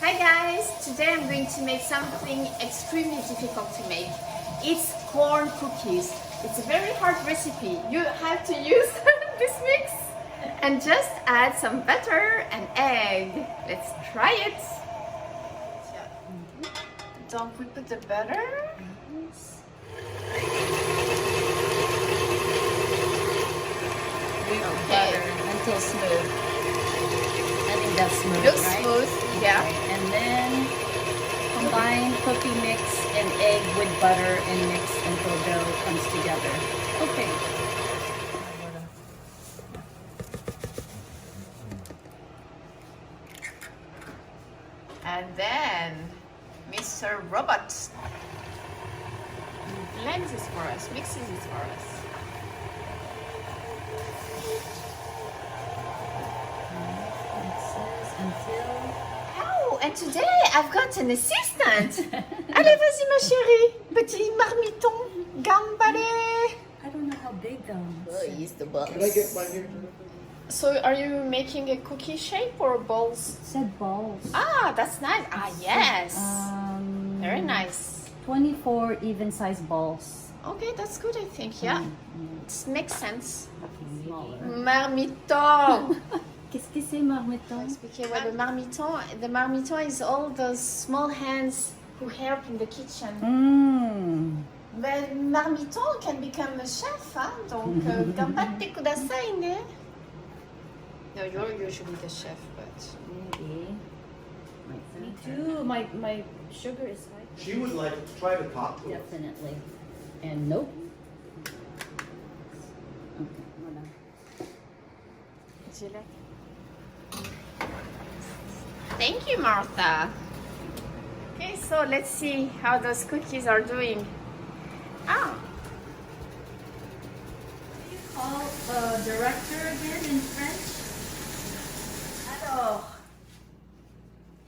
Hi guys! Today I'm going to make something extremely difficult to make. It's corn cookies. It's a very hard recipe. You have to use this mix and just add some butter and egg. Let's try it. Don't we put the butter? Okay. Butter until smooth. I think that's smooth, Looks right? smooth, yeah. Okay. And then combine cookie mix and egg with butter and mix until dough comes together. Okay. And then Mr. Robot blends this for us, mixes it for us. Oh, and today I've got an assistant. Allez, vas-y ma chérie, petit marmiton, gambale. I don't know how big though. Oh, he's the boss. Can I get mine here? So are you making a cookie shape or balls? It said balls. Ah, that's nice. Ah, yes. Very nice. 24 even size balls. Okay, that's good, I think. Yeah, it makes sense. Smaller. Marmiton. Qu'est-ce que c'est marmiton? Expliquez, ouais, the marmiton is all those small hands who help in the kitchen. But marmiton can become a chef, hein? Donc, gambatte kudasai, ne? No, you're usually the chef, but... Maybe. Me too. My sugar is high. She would like to try the cocktail. Definitely. And nope. Okay, voilà. Thank you, Martha. Okay, so let's see how those cookies are doing. Ah, What do you call director again in French? alors,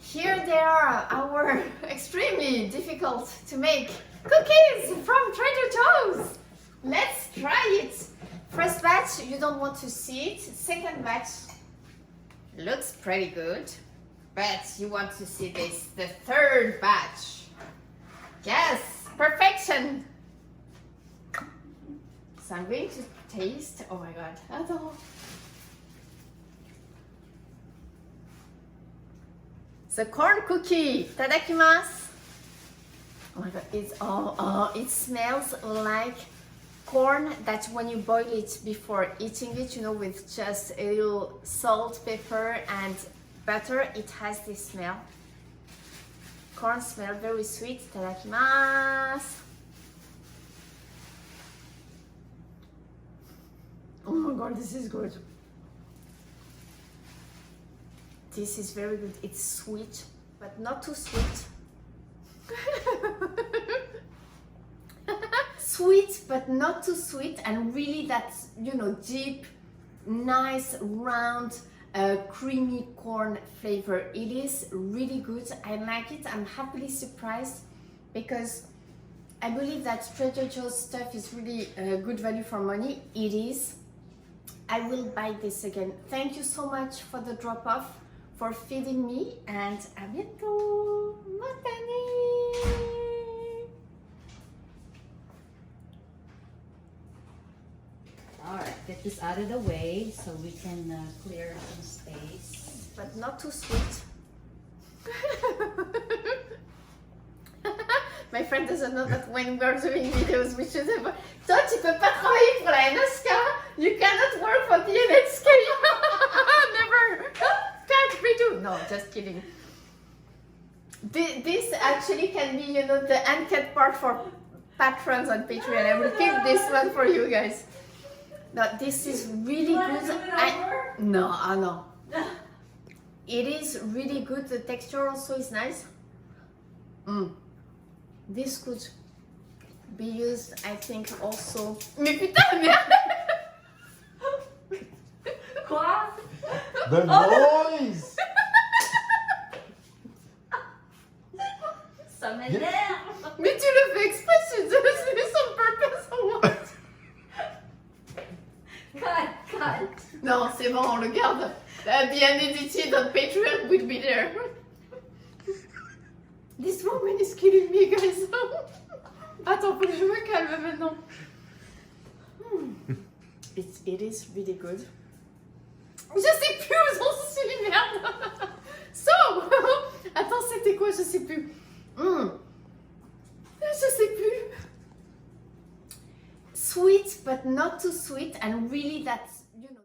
here they are, our extremely difficult to make cookies from Trader Joe's. Let's try it. First batch, you don't want to see it. Second batch looks pretty good, but you want to see this, the third batch. Yes, perfection. So I'm going to taste. Oh my god. Attends. The corn cookie. Tadakimasu. Oh my god, it's it smells like corn that when you boil it before eating it, you know, with just a little salt, pepper and butter, it has this smell. Corn smell very sweet. Tadakimasu. Oh my god, this is good. This is very good. It's sweet, but not too sweet. Sweet, but not too sweet, and really that's, you know, deep, nice, round, creamy corn flavor. It is really good. I like it. I'm happily surprised because I believe that Trader Joe's stuff is really good value for money. It is. I will buy this again. Thank you so much for the drop-off, for feeding me, and à bientôt. Matane. Alright, get this out of the way so we can clear some space. But not too sweet. My friend doesn't know that when we're doing videos, we should have... Toi, tu peux pas travailler pour la NSK. You cannot work for the NSK. Never. Can't redo. No, just kidding. This actually can be, you know, the uncut part for patrons on Patreon. I will keep this one for you guys. No, this is really good. No. It is really good. The texture also is nice. This could be used, I think, also. Mais putain, merde! Quoi? The noise! Ça m'énerve. Mais tu le fais exprès, tu dis on purpose or what? Cut. Non, c'est bon, on le garde. The unedited on Patreon will be there. This moment is killing me, guys. Attends, faut que je me calme maintenant. It is really good. Je sais plus où j'en suis, merde. So, attends, c'était quoi? Je sais plus. Je sais plus. Sweet, but not too sweet, and really that's, you know.